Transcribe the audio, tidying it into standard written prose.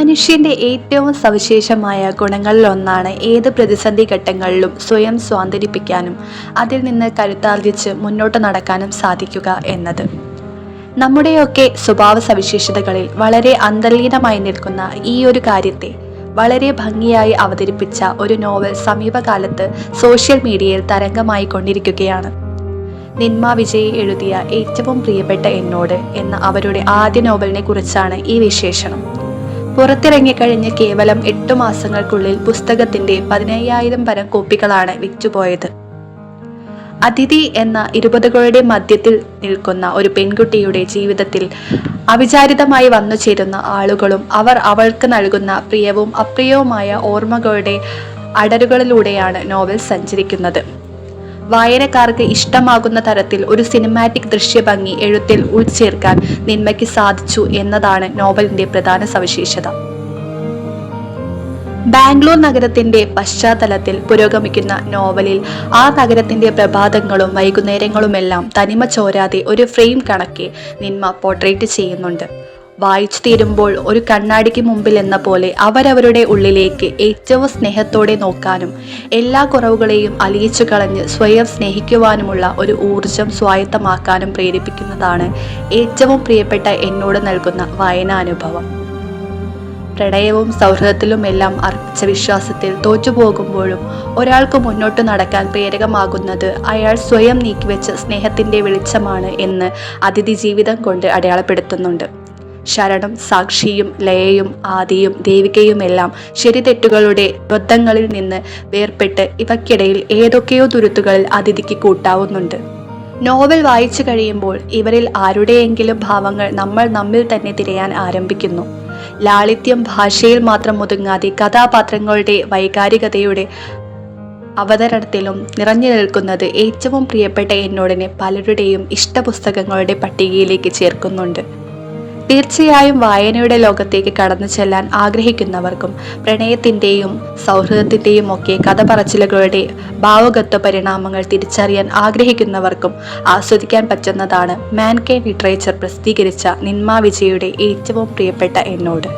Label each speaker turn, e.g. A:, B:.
A: മനുഷ്യന്റെ ഏറ്റവും സവിശേഷമായ ഗുണങ്ങളിലൊന്നാണ് ഏത് പ്രതിസന്ധി ഘട്ടങ്ങളിലും സ്വയം സ്വാന്തനിപ്പിക്കാനും അതിൽ നിന്ന് കരുത്താർജിച്ച് മുന്നോട്ട് നടക്കാനും സാധിക്കുക എന്നത്. നമ്മുടെയൊക്കെ സ്വഭാവ സവിശേഷതകളിൽ വളരെ അന്തർലീനമായി നിൽക്കുന്ന ഈ ഒരു കാര്യത്തെ വളരെ ഭംഗിയായി അവതരിപ്പിച്ച ഒരു നോവൽ സമീപകാലത്ത് സോഷ്യൽ മീഡിയയിൽ തരംഗമായി കൊണ്ടിരിക്കുകയാണ്. നിന്മ വിജയ് എഴുതിയ ഏറ്റവും പ്രിയപ്പെട്ട എന്നോട് എന്ന അവരുടെ ആദ്യ നോവലിനെ കുറിച്ചാണ് ഈ വിശേഷണം. പുറത്തിറങ്ങിക്കഴിഞ്ഞ് കേവലം 8 മാസങ്ങൾക്കുള്ളിൽ പുസ്തകത്തിന്റെ 15,000 പരം കോപ്പികളാണ് വിറ്റുപോയത്. അതിഥി എന്ന 20കളുടെ മധ്യത്തിൽ നിൽക്കുന്ന ഒരു പെൺകുട്ടിയുടെ ജീവിതത്തിൽ അവിചാരിതമായി വന്നു ചേരുന്ന ആളുകളും അവർ അവൾക്ക് നൽകുന്ന പ്രിയവും അപ്രിയവുമായ ഓർമ്മകളുടെ അടരുകളിലൂടെയാണ് നോവൽ സഞ്ചരിക്കുന്നത്. വായനക്കാർക്ക് ഇഷ്ടമാകുന്ന തരത്തിൽ ഒരു സിനിമാറ്റിക് ദൃശ്യഭംഗി എഴുത്തിൽ ഉൾച്ചേർക്കാൻ നിന്മയ്ക്ക് സാധിച്ചു എന്നതാണ് നോവലിന്റെ പ്രധാന സവിശേഷത. ബാംഗ്ലൂർ നഗരത്തിന്റെ പശ്ചാത്തലത്തിൽ പുരോഗമിക്കുന്ന നോവലിൽ ആ നഗരത്തിന്റെ പ്രഭാതങ്ങളും വൈകുന്നേരങ്ങളുമെല്ലാം തനിമ ചോരാതെ ഒരു ഫ്രെയിം കണക്കെ നിന്മ പോർട്രേറ്റ് ചെയ്യുന്നുണ്ട്. വായിച്ചു തീരുമ്പോൾ ഒരു കണ്ണാടിക്ക് മുമ്പിൽ എന്ന പോലെ അവരവരുടെ ഉള്ളിലേക്ക് ഏറ്റവും സ്നേഹത്തോടെ നോക്കാനും എല്ലാ കുറവുകളെയും അലിയിച്ചു കളഞ്ഞ് സ്വയം സ്നേഹിക്കുവാനുമുള്ള ഒരു ഊർജം സ്വായത്തമാക്കാനും പ്രേരിപ്പിക്കുന്നതാണ് ഏറ്റവും പ്രിയപ്പെട്ട എന്നോട് നൽകുന്ന വായനാനുഭവം. പ്രണയവും സൗഹൃദത്തിലുമെല്ലാം അർപ്പിച്ച വിശ്വാസത്തിൽ തോറ്റുപോകുമ്പോഴും ഒരാൾക്ക് മുന്നോട്ട് നടക്കാൻ പ്രേരകമാകുന്നത് അയാൾ സ്വയം നീക്കിവെച്ച സ്നേഹത്തിന്റെ വെളിച്ചമാണ് എന്ന് അതിഥി ജീവിതം കൊണ്ട് അടയാളപ്പെടുത്തുന്നുണ്ട്. ശരണും സാക്ഷിയും ലയയും ആദിയും ദേവികയുമെല്ലാം ശരിതെറ്റുകളുടെ ബദ്ധങ്ങളിൽ നിന്ന് വേർപെട്ട് ഇവയ്ക്കിടയിൽ ഏതൊക്കെയോ തുരുത്തുകളിൽ അതിഥിക്ക് കൂട്ടാവുന്നുണ്ട്. നോവൽ വായിച്ചു കഴിയുമ്പോൾ ഇവരിൽ ആരുടെയെങ്കിലും ഭാവങ്ങൾ നമ്മൾ നമ്മിൽ തന്നെ തിരയാൻ ആരംഭിക്കുന്നു. ലാളിത്യം ഭാഷയിൽ മാത്രം ഒതുങ്ങാതെ കഥാപാത്രങ്ങളുടെ വൈകാരികതയുടെ അവതരണത്തിലും നിറഞ്ഞു നിൽക്കുന്നത് ഏറ്റവും പ്രിയപ്പെട്ട എന്നോടിനെ പലരുടെയും ഇഷ്ടപുസ്തകങ്ങളുടെ പട്ടികയിലേക്ക് ചേർക്കുന്നുണ്ട്. തീർച്ചയായും വായനയുടെ ലോകത്തേക്ക് കടന്നു ചെല്ലാൻ ആഗ്രഹിക്കുന്നവർക്കും പ്രണയത്തിൻ്റെയും സൗഹൃദത്തിൻ്റെയും ഒക്കെ കഥ പറച്ചിലുകളുടെ ഭാവഗത്വ പരിണാമങ്ങൾ തിരിച്ചറിയാൻ ആഗ്രഹിക്കുന്നവർക്കും ആസ്വദിക്കാൻ പറ്റുന്നതാണ് മാൻകൈൻഡ് ലിറ്ററേച്ചർ പ്രസിദ്ധീകരിച്ച നിന്മ വിജയുടെ ഏറ്റവും പ്രിയപ്പെട്ട എന്നോട്.